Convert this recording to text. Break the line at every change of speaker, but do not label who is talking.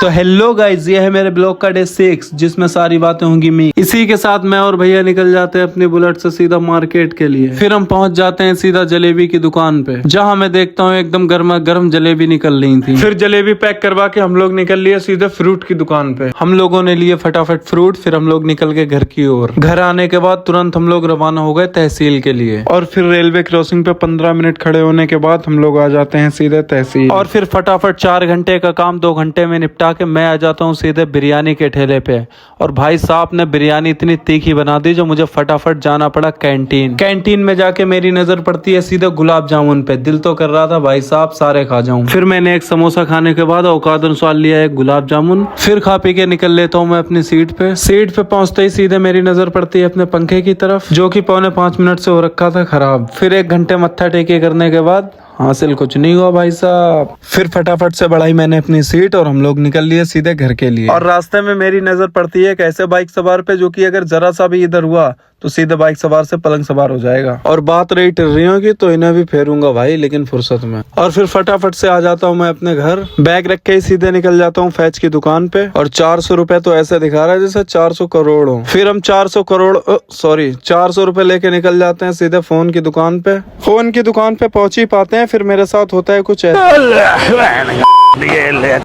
तो hello guys, ये है मेरे ब्लॉग का डे 6 जिसमें सारी बातें होंगी मी। इसी के साथ मैं और भैया निकल जाते हैं अपनी बुलेट से सीधा मार्केट के लिए। फिर हम पहुंच जाते हैं सीधा जलेबी की दुकान पे, जहां मैं देखता हूँ एकदम गर्मा गर्म जलेबी निकल रही थी। फिर जलेबी पैक करवा के हम लोग निकल लिए सीधे फ्रूट की दुकान पे। हम लोगों ने लिए फटाफट फ्रूट, फिर हम लोग निकल के घर की ओर। घर आने के बाद तुरंत हम लोग रवाना हो गए तहसील के लिए, और फिर रेलवे क्रॉसिंग पे 15 मिनट खड़े होने के बाद हम लोग आ जाते हैं सीधे तहसील। और फिर फटाफट 4 घंटे का काम 2 घंटे में निपटा के मैं आ जाता हूँ सीधे बिरयानी के ठेले पे। और भाई साहब ने बिरयानी इतनी तीखी बना दी जो मुझे फटाफट जाना पड़ा कैंटीन। कैंटीन में जाके मेरी नजर पड़ती है सीधे गुलाब जामुन पे। दिल तो कर रहा था भाई साहब सारे खा जाऊं। फिर मैंने एक समोसा खाने के बाद औकात अनुसार लिया एक गुलाब जामुन। फिर खा पी के निकल लेता हूँ मैं अपनी सीट पे। सीट पे पहुंचते ही सीधे मेरी नजर पड़ती है अपने पंखे की तरफ, जो कि पौने 5 मिनट से हो रखा था खराब। फिर 1 घंटे मत्था टेके करने के बाद हासिल कुछ नहीं हुआ भाई साहब। फिर फटाफट से बढ़ाई मैंने अपनी सीट और हम लोग निकल लिए सीधे घर के लिए। और रास्ते में मेरी नजर पड़ती है एक ऐसे बाइक सवार पे जो कि अगर जरा सा भी इधर हुआ तो सीधे बाइक सवार से पलंग सवार हो जाएगा। और बात रही टिर्रियों की, तो इन्हें भी फेरूंगा भाई, लेकिन फुर्सत में। और फिर फटाफट से आ जाता हूँ मैं अपने घर। बैग रख के ही सीधे निकल जाता हूँ फैच की दुकान पे। और 400 रुपए तो ऐसे दिखा रहा है जैसे 400 करोड़ हो। फिर हम 400 रुपए लेके निकल जाते हैं सीधे फोन की दुकान पे। फोन की दुकान पे पहुंच ही पाते हैं, फिर मेरे साथ होता है कुछ ऐसा।